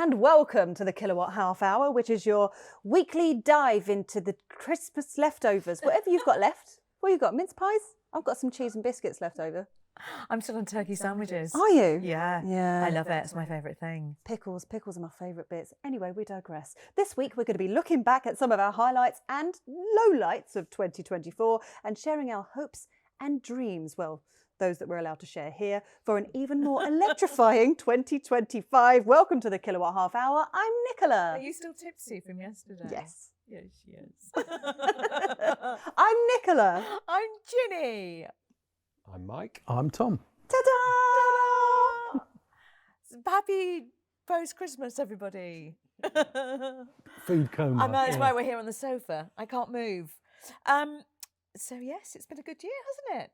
and welcome to the Kilowatt Half Hour, which is your weekly dive into the Christmas leftovers. Whatever you've got left. What you got? Mince pies? I've got some cheese and biscuits left over. I'm still on turkey sandwiches. Are you? Yeah. Yeah. I love it. It's my favourite thing. Pickles are my favourite bits. Anyway, we digress. This week we're going to be looking back at some of our highlights and lowlights of 2024 and sharing our hopes and dreams. Well, those that we're allowed to share here for an even more electrifying 2025. Welcome to the Kilowatt Half Hour. I'm Nicola. Are you still tipsy from yesterday? Yes. Yes, she is. I'm Nicola. I'm Ginny. I'm Mike. I'm Tom. Ta-da! Happy post-Christmas, everybody. Food coma. I know, that's why we're here on the sofa. I can't move. So, yes, it's been a good year, hasn't it?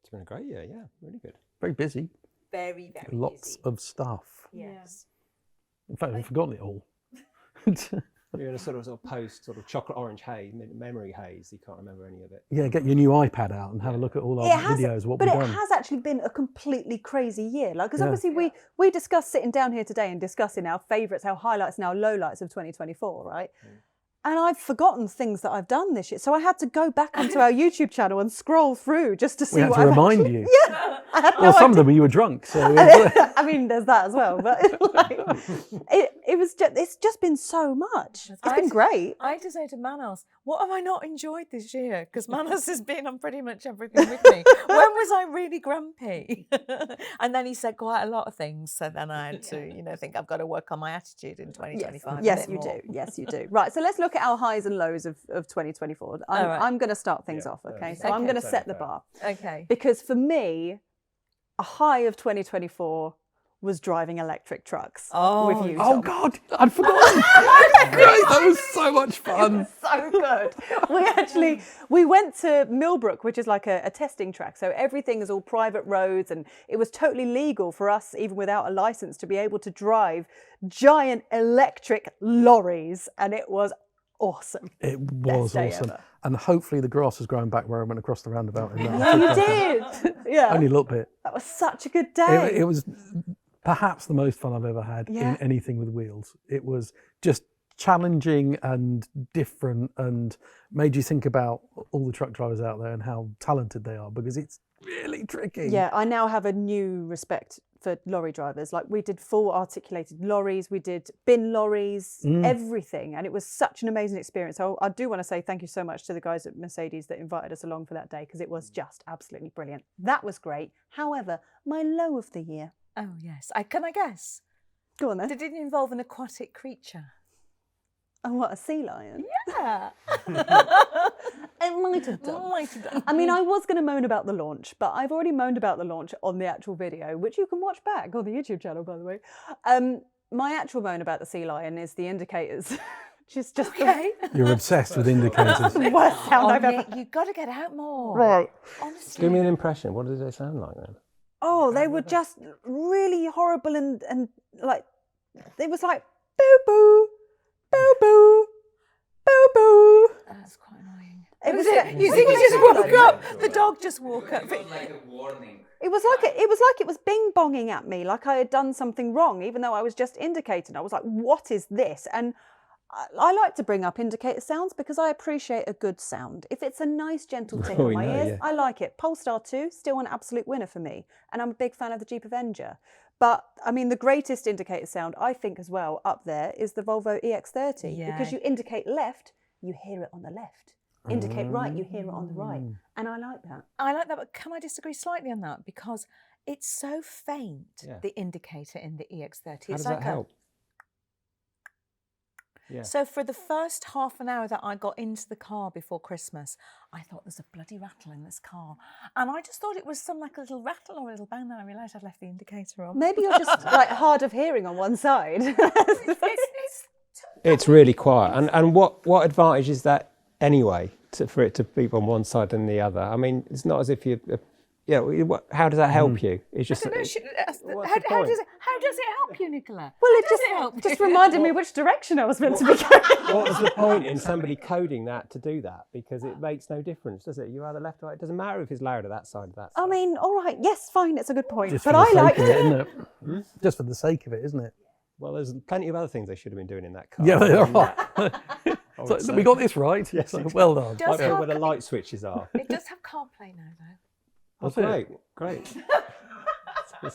It's been a great year, yeah, really good. Very busy. Very, very Lots busy. of stuff. Yes. In fact, I've forgotten it all. You're in a sort of post chocolate orange haze, memory haze. You can't remember any of it. Yeah, get your new iPad out and have a look at all our videos. What but we've it done. has actually been a completely crazy year. Like, because Yeah. obviously we discussed sitting down here today and discussing our favourites, our highlights, and our lowlights of 2024, right? And I've forgotten things that I've done this year, so I had to go back onto our YouTube channel and scroll through just to see We had what to I've remind actually... you. Yeah, I had Well, some of them you were drunk, so I mean, there's that as well. But like, it's just been so much. It's been great. I had to say to Manos, what have I not enjoyed this year? Because Manos has been on pretty much everything with me. When was I really grumpy? And then he said quite a lot of things. So then I had to, think I've got to work on my attitude in 2025. Yes, you do. Yes, you do. Right. So let's look at our highs and lows of 2024. I'm going to start things off. Okay. So I'm going to set the bar. Okay. Because for me, a high of 2024 was driving electric trucks with you. Oh Tom. God, I'd forgotten. That was so much fun. So good. We went to Millbrook, which is like a testing track. So everything is all private roads, and it was totally legal for us, even without a license, to be able to drive giant electric lorries. And it was awesome. It was day awesome. ever. And hopefully the grass was growing back where I went across the roundabout. In that. Yeah, you did. Yeah. Only a little bit. That was such a good day. It was perhaps the most fun I've ever had Yeah. in anything with wheels. It was just challenging and different and made you think about all the truck drivers out there and how talented they are, because it's really tricky. Yeah, I now have a new respect for lorry drivers. Like, we did full articulated lorries, we did bin lorries, everything. And it was such an amazing experience. So I do want to say thank you so much to the guys at Mercedes that invited us along for that day, because it was just absolutely brilliant. That was great. However, my low of the year. Oh, yes. Can I guess? Go on then. Did it involve an aquatic creature? Oh, what, a sea lion? Yeah. It might have done. Might have done. I mean, I was going to moan about the launch, but I've already moaned about the launch on the actual video, which you can watch back on the YouTube channel, by the way. My actual moan about the sea lion is the indicators. Just Okay. You're obsessed with indicators. the worst sound I've ever... Nick, you've got to get out more. Right. Honestly. Give me an impression. What did they sound like then? Oh, they were just really horrible and like, it was like, boo-boo, boo-boo, boo-boo. That's quite annoying. It was You think he just woke up? The dog just woke up. Like a warning. It was like it was bing-bonging at me, like I had done something wrong, even though I was just indicating. I was like, what is this? And I like to bring up indicator sounds because I appreciate a good sound. If it's a nice, gentle tickle in my ears, yeah. I like it. Polestar 2, still an absolute winner for me. And I'm a big fan of the Jeep Avenger. But, I mean, the greatest indicator sound, I think as well, up there is the Volvo EX30. Yeah. Because you indicate left, you hear it on the left. Indicate right, you hear it on the right. And I like that. I like that, but can I disagree slightly on that? Because it's so faint, Yeah. the indicator in the EX30. How It's does like that help? Yeah. So for the first half an hour that I got into the car before Christmas, I thought there's a bloody rattle in this car. And I just thought it was some like a little rattle or a little bang, then I realised I'd left the indicator on. Maybe you're just like hard of hearing on one side. It's really quiet. And what advantage is that anyway, for it to be on one side than the other? I mean, it's not as if you... how does that help you? It's just... I don't know, what's how the point? does it help you, Nicola? Well, it Does help just you? reminded me which direction I was meant to be going. What was the point in somebody coding that to do that? Because it makes no difference, does it? You're either left or right. It doesn't matter if it's louder that side or that side. I mean, all right, yes, fine, it's a good point. Just But for the I sake liked of it. it, isn't it? Just for the sake of it, isn't it? Well, there's plenty of other things they should have been doing in that car. Yeah, they are. I would So say. we got this right. Yes, So, exactly. well done. Does Like have where the ca- light switches are. It does have CarPlay now, though. Oh, Does it? great. Do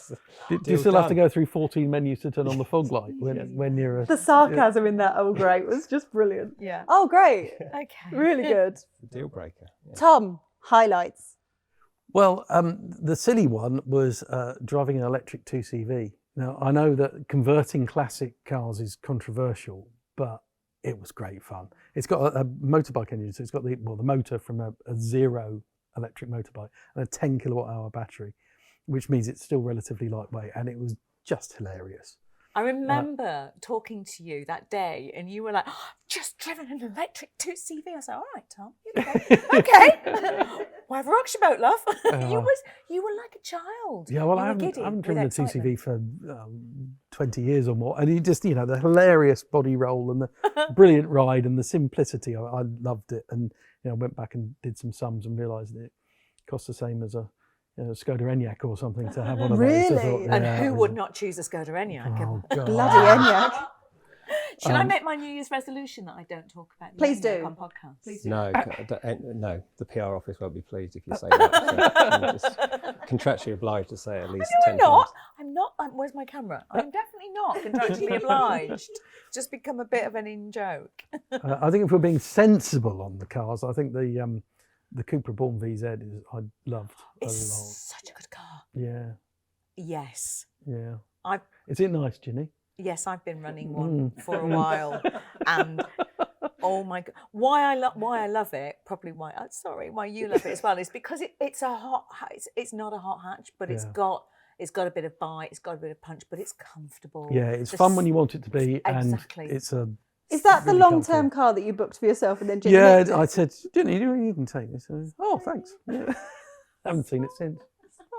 you Deal's still have to done. go through 14 menus to turn on the fog light when you're The sarcasm in that, oh great, was just brilliant. Yeah. Oh great, Okay. really good. Deal breaker. Yeah. Tom, highlights. Well, the silly one was driving an electric 2CV. Now, I know that converting classic cars is controversial, but it was great fun. It's got a motorbike engine, so it's got the motor from a zero electric motorbike and a 10 kilowatt hour battery, which means it's still relatively lightweight, and it was just hilarious. I remember talking to you that day, and you were like, oh, "I've just driven an electric 2CV." I was like, "All right, Tom, you go. Okay, whatever rocks your boat, love." You were like a child. Yeah, well, You I were haven't giddy with driven a excitement. 2CV for 20 years or more, and you just, the hilarious body roll and the brilliant ride and the simplicity. I loved it, and went back and did some sums and realised that it cost the same as a Skoda Enyaq or something to have one of those. So I thought, Really? And yeah, who it was- would not choose a Skoda Enyaq? Oh, God. Bloody Enyaq. Should I make my New Year's resolution that I don't talk about the Please Enyaq do. on podcasts? Please do. No, no. The PR office won't be pleased if you say that. So I'm just contractually obliged to say it at least No, 10 I'm not. times. I'm not. Where's my camera? I'm definitely not contractually obliged. Just become a bit of an in-joke. I think if we're being sensible on the cars, I think the Cupra Born VZ I loved a It's lot. such a good car. Yeah, Yes. yeah. I've Is it nice, Ginny? Yes, I've been running one for a while, and oh my god, why I love it, probably why you love it as well, is because it's not a hot hatch, but it's got a bit of bite, it's got a bit of punch, but it's comfortable. Yeah, it's fun when you want it to be, and Exactly. it's a. Is that the really long-term comfortable. car that you booked for yourself and then Ginny Yeah, nicked it? I said, Ginny, you can take this. Oh, thanks. Yeah. Haven't seen it since.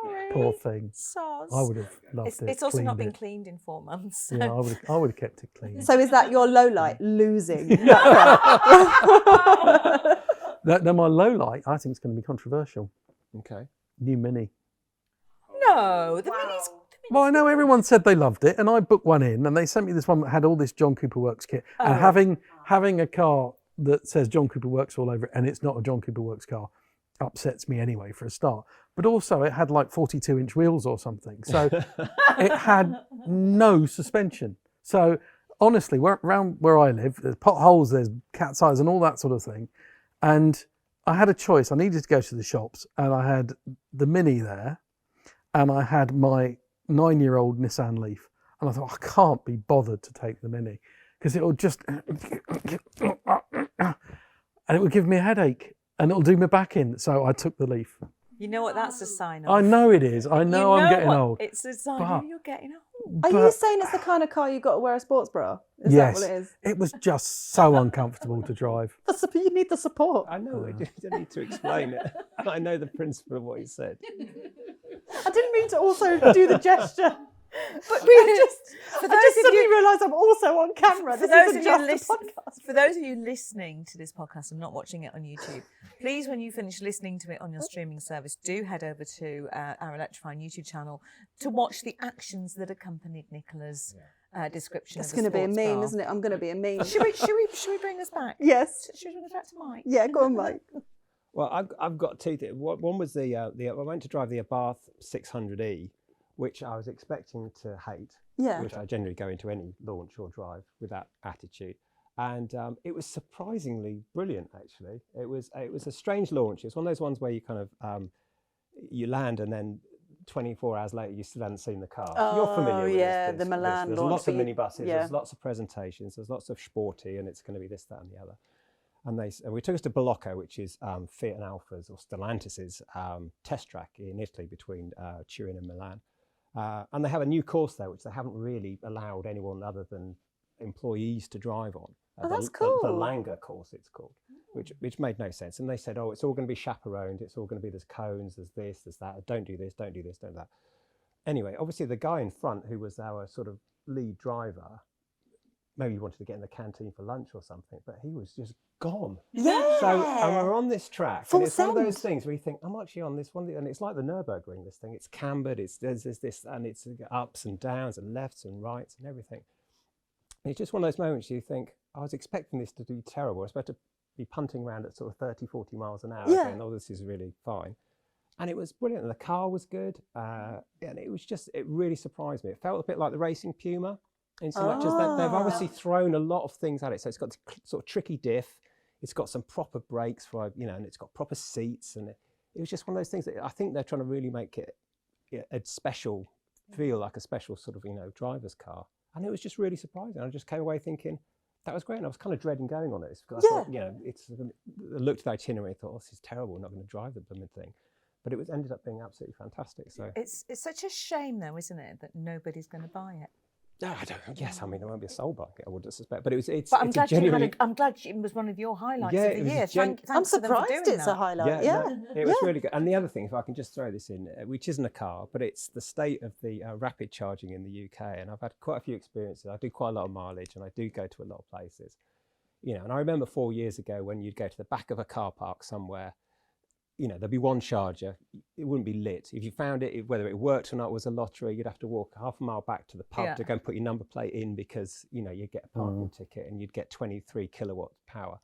Sorry. Poor thing. Soz. I would have loved it. It's also not cleaned been cleaned in 4 months. it. Yeah, I would have kept it clean. So is that your low light, losing? No, my low light, I think, is going to be controversial. Okay. New Mini. No, the Mini's. Well, I know everyone said they loved it, and I booked one in, and they sent me this one that had all this John Cooper Works kit. And having a car that says John Cooper Works all over it, and it's not a John Cooper Works car, upsets me anyway for a start. But also, it had like 42-inch wheels or something, so it had no suspension. So honestly, around where I live, there's potholes, there's cat's eyes, and all that sort of thing. And I had a choice. I needed to go to the shops, and I had the Mini there, and I had my 9-year-old Nissan Leaf, and I thought, I can't be bothered to take the Mini because it'll just and it would give me a headache and it'll do my back in. So I took the Leaf. You know what that's a sign of? I know it is. I know I'm getting what? old. It's a sign but- of you're getting old. Are you But- saying it's the kind of car you got to wear a sports bra? Is Yes, that what it is? it was just so uncomfortable to drive. You need the support. I know, you don't need to explain it. I know the principle of what he said. I didn't mean to also do the gesture. But I for just suddenly realised I'm also on camera. For This those, isn't of you just a podcast. for those of you listening to this podcast and not watching it on YouTube, please, when you finish listening to it on your streaming service, do head over to our Electrifying YouTube channel to watch the actions that accompanied Nicola's description. It's of the going to be a sports meme, bra. isn't it? I'm going to be a meme. Should we bring us back? Yes. Should we bring us back to Mike? Yeah, go on, Mike. Well, I've got two things. One was I went to drive the Abarth 600e, which I was expecting to hate, Yeah. which I generally go into any launch or drive with that attitude. And it was surprisingly brilliant, actually. It was a strange launch. It's one of those ones where you kind of, you land and then 24 hours later you still hadn't seen the car. You're familiar with yeah, this. the Milan There's launch lots of for you. minibuses, Yeah. there's lots of presentations, there's lots of sporty, and it's going to be this, that and the other. And we took us to Bolocco, which is Fiat and Alfa's or Stellantis's test track in Italy between Turin and Milan. And they have a new course there, which they haven't really allowed anyone other than employees to drive on. that's The cool. Langer course, it's called, which made no sense. And they said, oh, it's all going to be chaperoned. It's all going to be, there's cones, there's this, there's that. Don't do this, don't do this, don't do that. Anyway, obviously the guy in front, who was our sort of lead driver, maybe he wanted to get in the canteen for lunch or something, but he was just gone. Yeah. So and we're on this track, Full and it's one of those send. things where you think, I'm actually on this one, and it's like the Nürburgring. This thing, it's cambered, there's this, and it's ups and downs and lefts and rights and everything. It's just one of those moments you think, I was expecting this to be terrible. I was supposed to be punting around at sort of 30, 40 miles an hour, going, oh, this is really fine. And it was brilliant. The car was good. And it really surprised me. It felt a bit like the Racing Puma, in so much as they've obviously thrown a lot of things at it. So it's got this sort of tricky diff. It's got some proper brakes for, and it's got proper seats. And it was just one of those things that I think they're trying to really make it a special, feel like a special sort of, driver's car. And it was just really surprising. I just came away thinking, that was great. And I was kind of dreading going on it. Because I thought, I looked at the itinerary and thought, this is terrible. I'm not going to drive the blooming thing. But it ended up being absolutely fantastic. So it's such a shame, though, isn't it, that nobody's going to buy it? No, I don't. Yes, I mean, there won't be a soul bike, I wouldn't suspect. But it's. But I'm glad I'm glad it was one of your highlights of the year. I'm surprised it's a highlight. Yeah, it was really good. And the other thing, if I can just throw this in, which isn't a car, but it's the state of the rapid charging in the UK. And I've had quite a few experiences. I do quite a lot of mileage, and I do go to a lot of places. And I remember 4 years ago when you'd go to the back of a car park somewhere. There'd be one charger, it wouldn't be lit. If you found it, whether it worked or not was a lottery, you'd have to walk half a mile back to the pub to go and put your number plate in because, you'd get a parking ticket and you'd get 23 kilowatt power.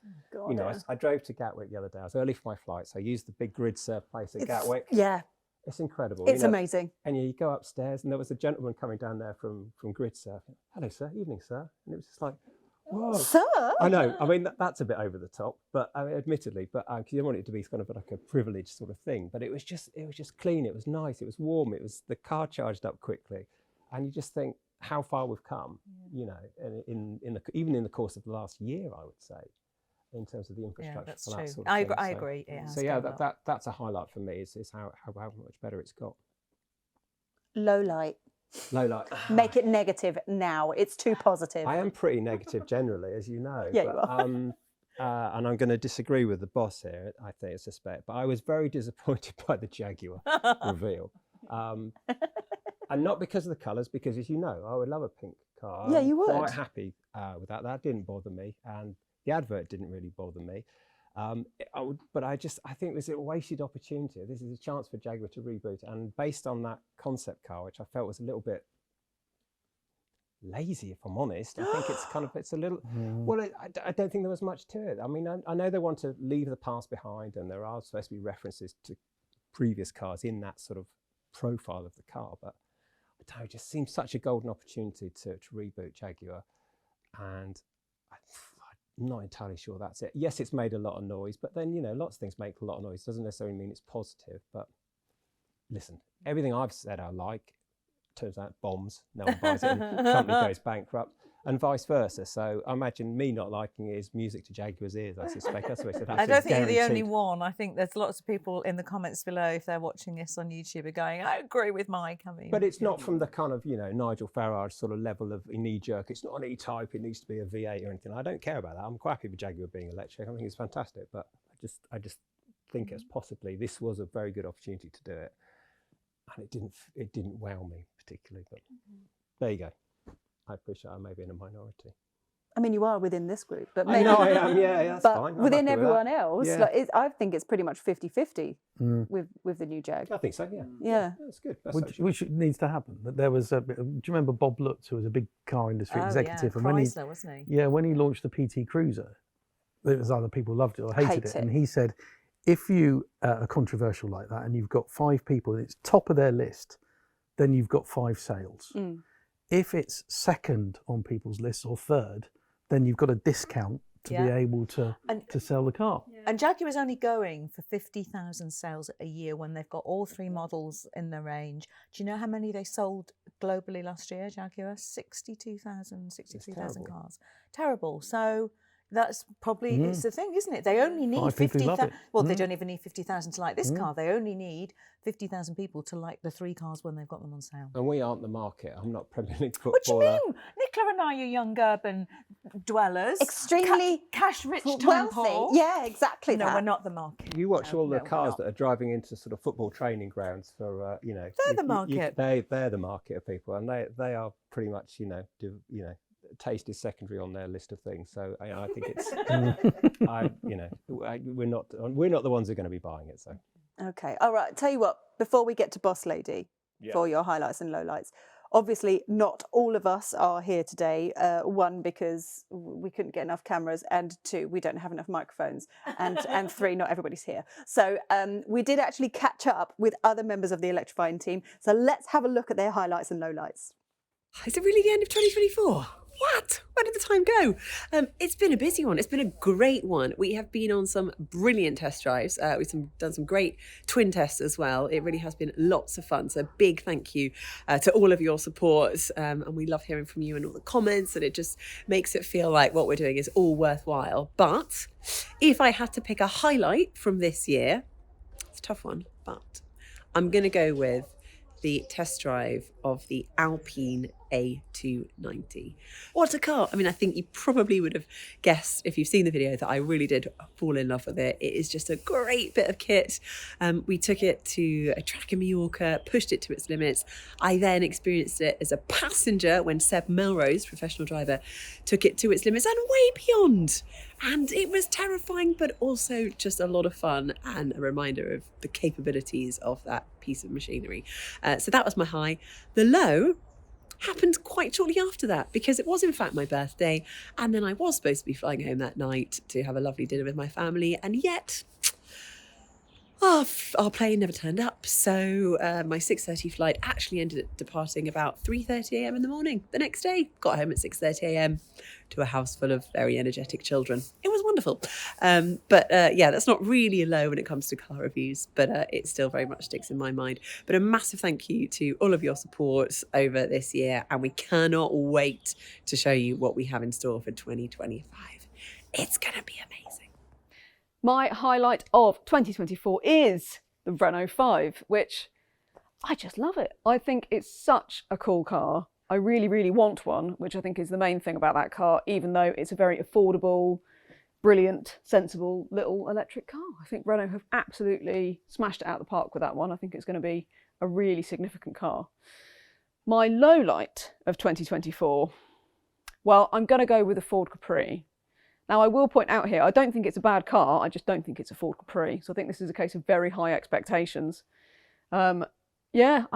I drove to Gatwick the other day. I was early for my flight, so I used the big grid surf place at Gatwick. Yeah. It's incredible. It's amazing. And you go upstairs and there was a gentleman coming down there from grid surf. Hello, sir. Evening, sir. And it was just like, whoa. Sir? I know. I mean, that's a bit over the top, but admittedly, but you don't want it to be kind of like a privileged sort of thing. But it was just clean. It was nice. It was warm. The car charged up quickly, and you just think how far we've come. Even in the course of the last year, I would say, in terms of the infrastructure for that sort of thing. I agree. That's a highlight for me. Is how much better it's got. Low light. Make it negative now. It's too positive. I am pretty negative generally, as you know. Yeah, but, you are. And I'm going to disagree with the boss here, I suspect. But I was very disappointed by the Jaguar reveal. And not because of the colours, because as you know, I would love a pink car. Yeah, you would. I'm quite happy with that. That didn't bother me. And the advert didn't really bother me. But I think there's a wasted opportunity. This is a chance for Jaguar to reboot, and based on that concept car, which I felt was a little bit lazy, if I'm honest. I think it's a little. Well, I don't think there was much to it. I mean, I know they want to leave the past behind, and there are supposed to be references to previous cars in that sort of profile of the car, but it just seems such a golden opportunity to reboot Jaguar, and I'm not entirely sure that's it. Yes, it's made a lot of noise, but then, lots of things make a lot of noise. Doesn't necessarily mean it's positive. But listen, everything I've said I like, turns out bombs. No one buys it and the company goes bankrupt, and vice versa. So I imagine me not liking it is music to Jaguar's ears, I suspect. That's what I said. I don't think you're the only one. I think there's lots of people in the comments below, if they're watching this on YouTube, are going, I agree with Mike. But it's not from the kind of, Nigel Farage sort of level of knee-jerk. It's not an E-Type, it needs to be a V8 or anything. I don't care about that. I'm quite happy with Jaguar being electric. I think it's fantastic, but I just think it's possibly this was a very good opportunity to do it. And it didn't wow me particularly, but there you go. I appreciate I may be in a minority. I mean, you are within this group, but maybe. I know I am, yeah, that's fine. But within everyone else, I think it's pretty much 50-50 with the new Jag. I think so, yeah. Yeah. That's good. Which needs to happen. There was do you remember Bob Lutz, who was a big car industry executive? Yeah, Chrysler, wasn't he? Yeah, when he launched the PT Cruiser, there was either people loved it or hated it. And he said, if you are controversial like that and you've got 5 people and it's top of their list, then you've got 5 sales. If it's second on people's lists or third, then you've got a discount to be able to sell the car. And Jaguar is only going for 50,000 sales a year when they've got all 3 models in their range. Do you know how many they sold globally last year, Jaguar? 62,000 cars. Terrible. So that's probably it's the thing, isn't it? They only need 50,000. Well, they don't even need 50,000 to like this car. They only need 50,000 people to like the 3 cars when they've got them on sale. And we aren't the market. I'm not Premier League footballer. What do you mean? Nicola and I are young urban dwellers. Extremely cash-rich, wealthy. Yeah, exactly. No, we're not the market. You watch all the cars that are driving into sort of football training grounds for, They're the market. They're the market of people, and they are pretty much, taste is secondary on their list of things. So I think it's, we're not the ones who are going to be buying it. So. Okay. All right. Tell you what, before we get to Boss Lady for your highlights and lowlights, Obviously, not all of us are here today. One, because we couldn't get enough cameras, and two, we don't have enough microphones, and three, not everybody's here. So we did actually catch up with other members of the Electrifying team. So let's have a look at their highlights and lowlights. Is it really the end of 2024? What? Where did the time go? It's been a busy one. It's been a great one. We have been on some brilliant test drives. We've done some great twin tests as well. It really has been lots of fun. So big thank you to all of your support. And we love hearing from you and all the comments. And it just makes it feel like what we're doing is all worthwhile. But if I had to pick a highlight from this year, it's a tough one, but I'm going to go with the test drive of the Alpine A290. What a car! I mean, I think you probably would have guessed if you've seen the video that I really did fall in love with it. It is just a great bit of kit. We took it to a track in Mallorca, pushed it to its limits. I then experienced it as a passenger when Seb Melrose, professional driver, took it to its limits and way beyond. And it was terrifying, but also just a lot of fun and a reminder of the capabilities of that piece of machinery. So that was my high. The low happened quite shortly after that, because it was in fact my birthday, and then I was supposed to be flying home that night to have a lovely dinner with my family, and yet our plane never turned up. So my 6:30 flight actually ended up departing about 3:30 a.m. in the morning the next day. Got home at 6:30 a.m. to a house full of very energetic children. It was wonderful. But that's not really a low when it comes to car reviews, but it still very much sticks in my mind. But a massive thank you to all of your support over this year, and we cannot wait to show you what we have in store for 2025. It's going to be amazing. My highlight of 2024 is the Renault 5, which I just love it. I think it's such a cool car. I really, really want one, which I think is the main thing about that car, even though it's a very affordable, brilliant, sensible little electric car. I think Renault have absolutely smashed it out of the park with that one. I think it's going to be a really significant car. My low light of 2024, well, I'm going to go with a Ford Capri. Now, I will point out here, I don't think it's a bad car, I just don't think it's a Ford Capri. So I think this is a case of very high expectations. I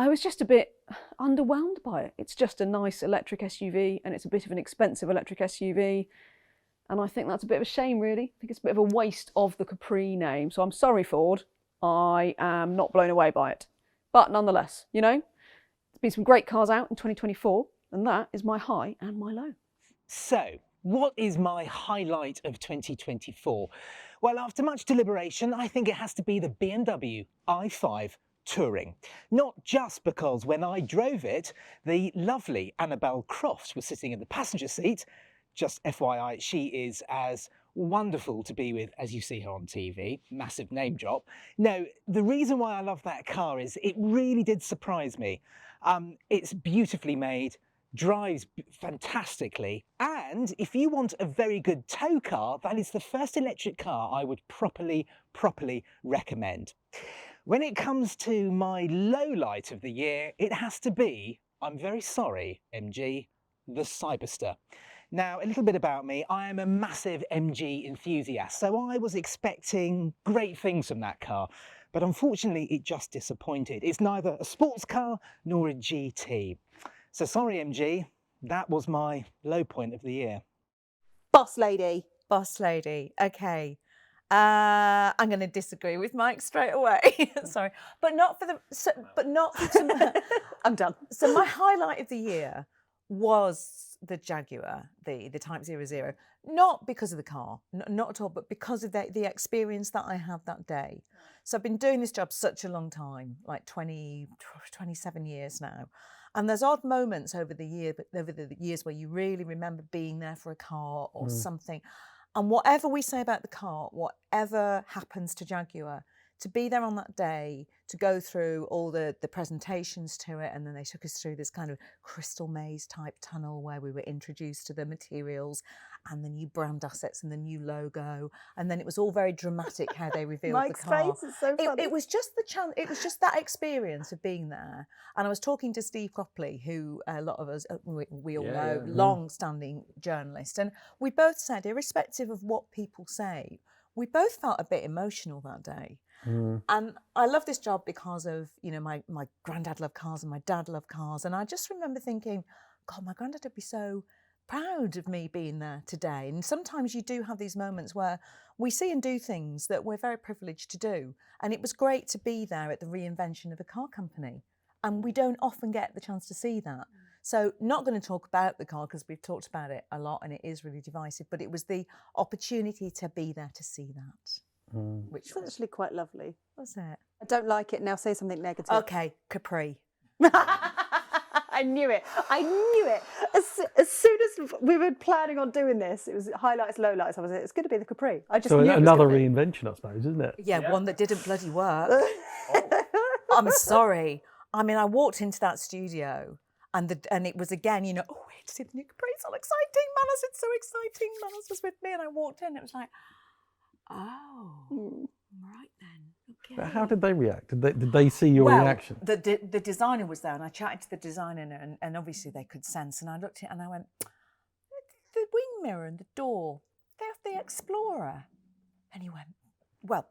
was just a bit underwhelmed by it. It's just a nice electric SUV, and it's a bit of an expensive electric SUV. And I think that's a bit of a shame, really. I think it's a bit of a waste of the Capri name. So I'm sorry, Ford. I am not blown away by it. But nonetheless, there's been some great cars out in 2024, and that is my high and my low. So, what is my highlight of 2024? Well, after much deliberation, I think it has to be the BMW i5 Touring. Not just because when I drove it, the lovely Annabelle Croft was sitting in the passenger seat. Just FYI, she is as wonderful to be with as you see her on TV. Massive name drop. No, the reason why I love that car is it really did surprise me. It's beautifully made, drives fantastically, and if you want a very good tow car, that is the first electric car I would properly recommend. When it comes to my low light of the year, it has to be, I'm very sorry, MG, the Cyberster. Now, a little bit about me. I am a massive MG enthusiast, so I was expecting great things from that car, but unfortunately it just disappointed. It's neither a sports car nor a GT. So sorry, MG, that was my low point of the year. Boss lady. Boss lady. Okay. I'm going to disagree with Mike straight away. Sorry, but not for I'm done. So my highlight of the year was the Jaguar, the Type 00. Not because of the car, not at all, but because of the experience that I had that day. So I've been doing this job such a long time, like 27 years now. And there's odd moments over the years where you really remember being there for a car or something. And whatever we say about the car, whatever happens to Jaguar, to be there on that day, to go through all the presentations to it, and then they took us through this kind of crystal maze type tunnel where we were introduced to the materials and the new brand assets and the new logo, and then it was all very dramatic how they revealed Mike's the car. face is so funny. It was just the chance. It was just that experience of being there. And I was talking to Steve Cropley, who a lot of us we all know, long-standing journalist, and we both said, irrespective of what people say, we both felt a bit emotional that day. And I love this job because of, my granddad loved cars and my dad loved cars. And I just remember thinking, God, my granddad would be so proud of me being there today. And sometimes you do have these moments where we see and do things that we're very privileged to do. And it was great to be there at the reinvention of a car company. And we don't often get the chance to see that. So not going to talk about the car because we've talked about it a lot and it is really divisive, but it was the opportunity to be there to see that. Which It's actually quite lovely. was it? I don't like it. Now say something negative. Okay, Capri. I knew it. I knew it. As soon as we were planning on doing this, it was highlights, lowlights. I was like, it's going to be the Capri. I just So knew another it was gonna be. reinvention, I suppose, isn't it? Yeah, one that didn't bloody work. I'm sorry. I mean, I walked into that studio and it was again, oh, wait to see the new Capri. It's all exciting. Manos, it's so exciting. Manos was with me and I walked in. It was like, oh, right then. Okay. But how did they react? Did they see your reaction? The designer was there and I chatted to the designer and obviously they could sense. And I looked at it and I went, the wing mirror and the door, they're the Explorer. And he went, well,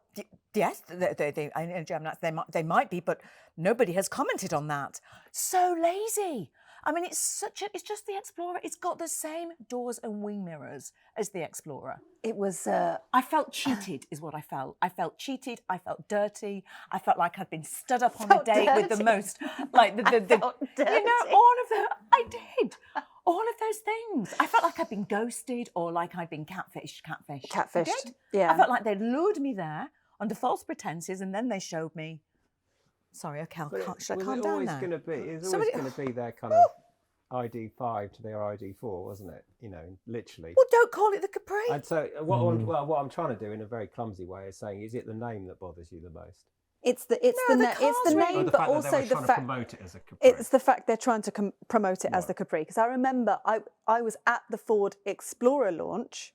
yes, they might be, but nobody has commented on that. So lazy. I mean, it's just the Explorer. It's got the same doors and wing mirrors as the Explorer. It was. I felt cheated, is what I felt. I felt cheated. I felt dirty. I felt like I'd been stood up on a date with the most, like all of the. I did. All of those things. I felt like I'd been ghosted or like I'd been catfished. Catfished. Yeah. I felt like they'd lured me there under false pretenses and then they showed me. Sorry, okay, should I calm down now? It's always going to be their kind of ID5 to their ID4, wasn't it? Literally. Well, don't call it the Capri. And so what I'm trying to do in a very clumsy way is saying, is it the name that bothers you the most? It's the name, but also the fact promote it as a Capri. it's the fact they're trying to promote it as the Capri. Because I remember I was at the Ford Explorer launch,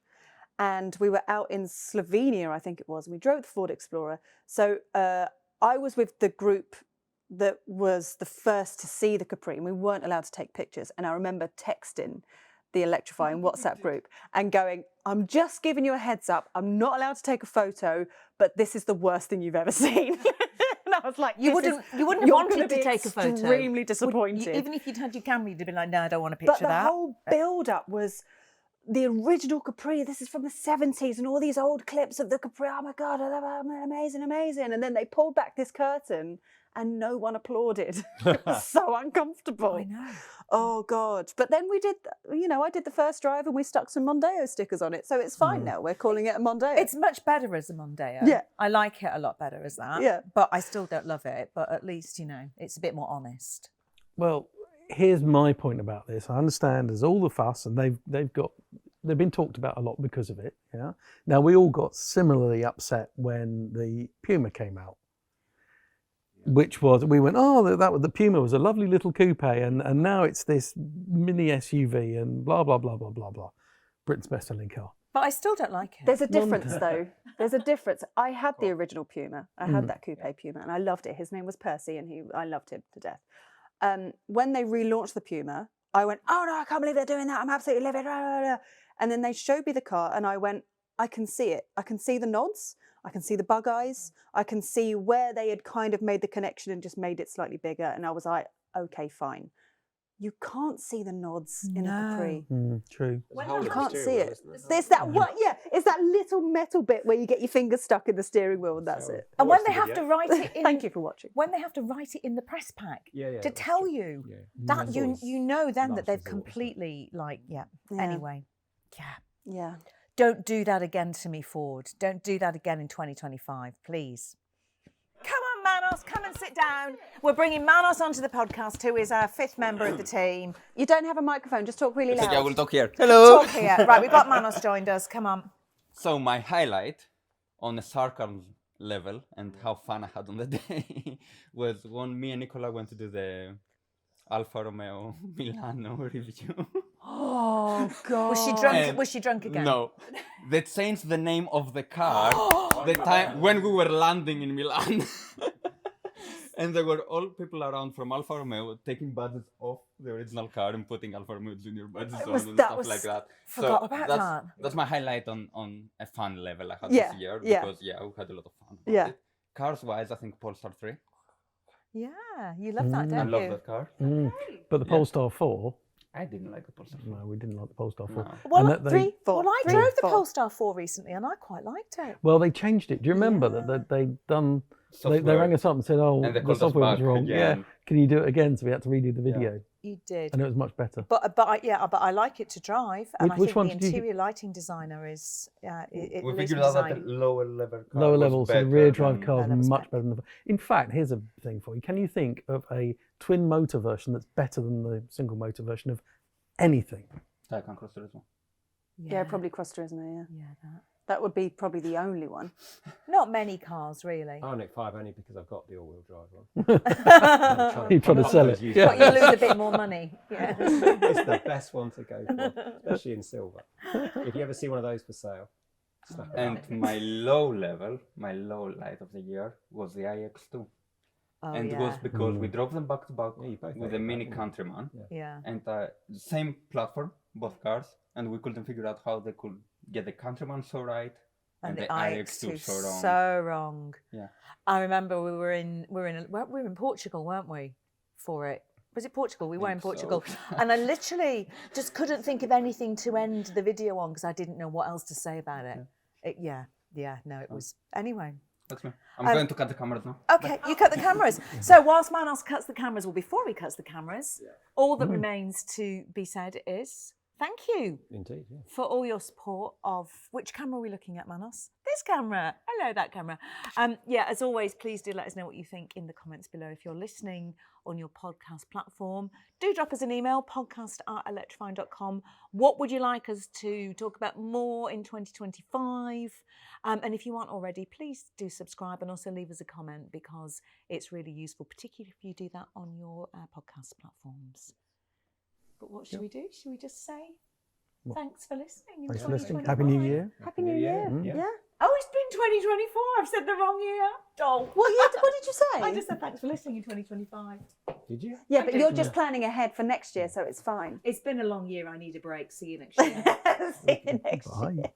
and we were out in Slovenia, I think it was, and we drove the Ford Explorer. So I was with the group that was the first to see the Capri, and we weren't allowed to take pictures. And I remember texting the Electrifying WhatsApp group and going, I'm just giving you a heads up. I'm not allowed to take a photo, but this is the worst thing you've ever seen. And I was like, you wouldn't have wanted to take a photo. Extremely disappointed. Even if you'd had your camera, you'd have been like, no, I don't want a picture but of that. the whole build-up was the original Capri. This is from the 70s and all these old clips of the Capri. Oh my God, amazing, amazing. And then they pulled back this curtain and no one applauded. It was so uncomfortable. I know. Oh God. But then we did, I did the first drive and we stuck some Mondeo stickers on it. So it's fine now. We're calling it a Mondeo. It's much better as a Mondeo. Yeah. I like it a lot better as that. Yeah. But I still don't love it. But at least, it's a bit more honest. Well, here's my point about this. I understand there's all the fuss and they've been talked about a lot because of it. Yeah. Now we all got similarly upset when the Puma came out, which was, we went, the Puma was a lovely little coupe, and now it's this mini SUV and blah blah blah blah blah blah. Britain's best-selling car. But I still don't like it. There's a difference though. There's a difference. I had the original Puma. I had that coupe Puma and I loved it. His name was Percy and I loved him to death. When they relaunched the Puma, I went, oh no, I can't believe they're doing that. I'm absolutely livid. And then they showed me the car and I went, I can see it. I can see the nods. I can see the bug eyes. I can see where they had kind of made the connection and just made it slightly bigger. And I was like, okay, fine. You can't see the nods in a Capri. True. You can't see it. There's that it's that little metal bit where you get your fingers stuck in the steering wheel and that's it. And when they have to write it in... Thank you for watching. When they have to write it in the press pack to that's tell true. you Yeah. that you know then that last they've resort, isn't it? completely Yeah. Anyway, Yeah. Don't do that again to me, Ford. Don't do that again in 2025, please. Come on, Manos, come and sit down. We're bringing Manos onto the podcast, who is our fifth member of the team. You don't have a microphone, just talk really loud. I will talk here. Hello. Talk here. Right, we've got Manos joined us. Come on. So my highlight on a sarcasm level and how fun I had on the day was when me and Nicola went to do the Alfa Romeo Milano review. Oh God. Was she drunk again? No. They changed the name of the car the time when we were landing in Milan. And there were all people around from Alfa Romeo taking badges off the original car and putting Alfa Romeo Junior badges on and stuff like that. Forgot about that. That's my highlight on a fun level I had Yeah, this year yeah. because we had a lot of fun about Yeah. it. Cars wise, I think Polestar 3. Yeah, you love that, I don't love you? that car. But the Polestar 4, I didn't like the Polestar 4. no, we didn't like the Polestar 4. No. Well, And that 3, 4. Well, I 3, drove the 4. Polestar 4 recently, and I quite liked it. Well, they changed it. Do you remember that they done? They Software. rang us up and said, "Oh, And they the called us software was back wrong. again. Yeah, can you do it again?" So we had to redo the video, You did. and it was much better. But I like it to drive, and Which I one think did the you- interior lighting designer is We figured out that the lower level car Lower was level, so the better rear drive than- car No, that is was much better than the. In fact, here's a thing for you. Can you think of a twin motor version that's better than the single motor version of anything? Taycan Cross Turismo. Yeah, probably Cross Turismo, yeah. Yeah, that. That would be probably the only one. Not many cars, really. Ioniq 5 only because I've got the all-wheel drive one. You're trying to sell it. Used Yeah. But you lose a bit more money. Yeah. It's the best one to go for, especially in silver. If you ever see one of those for sale, snap it And up. my low light of the year was the iX2. Oh, And it yeah. was because we drove them back to back Yeah, you both with had a that, Mini didn't you? Countryman. Yeah. And same platform, both cars, and we couldn't figure out how they could get the Countryman so right And the iX2 iX2 so wrong. so wrong. Yeah. I remember we were in Portugal, weren't we? For it. Was it Portugal? We were in Think so. Portugal. And I literally just couldn't think of anything to end the video on because I didn't know what else to say about it. It was. Anyway. That's me. I'm going to cut the cameras now. Okay, you cut the cameras. So whilst Manos cuts the cameras, well, before he cuts the cameras, all that remains to be said is thank you Indeed, yeah. for all your support of which camera are we looking at, Manos? This camera. Hello, that camera. As always, please do let us know what you think in the comments below. If you're listening on your podcast platform, do drop us an email, podcast@electrifying.com. What would you like us to talk about more in 2025? And if you aren't already, please do subscribe and also leave us a comment because it's really useful, particularly if you do that on your podcast platforms. But what should we do? Should we just say thanks for listening in Thanks for listening. 2025? Happy New Year. Happy New Year. Yeah. Yeah. Oh, it's been 2024. I've said the wrong year. Oh. What did you say? I just said thanks for listening in 2025. Did you? Yeah, I but did. you're just planning ahead for next year, so it's fine. It's been a long year. I need a break. See you next year. See you next Bye. year.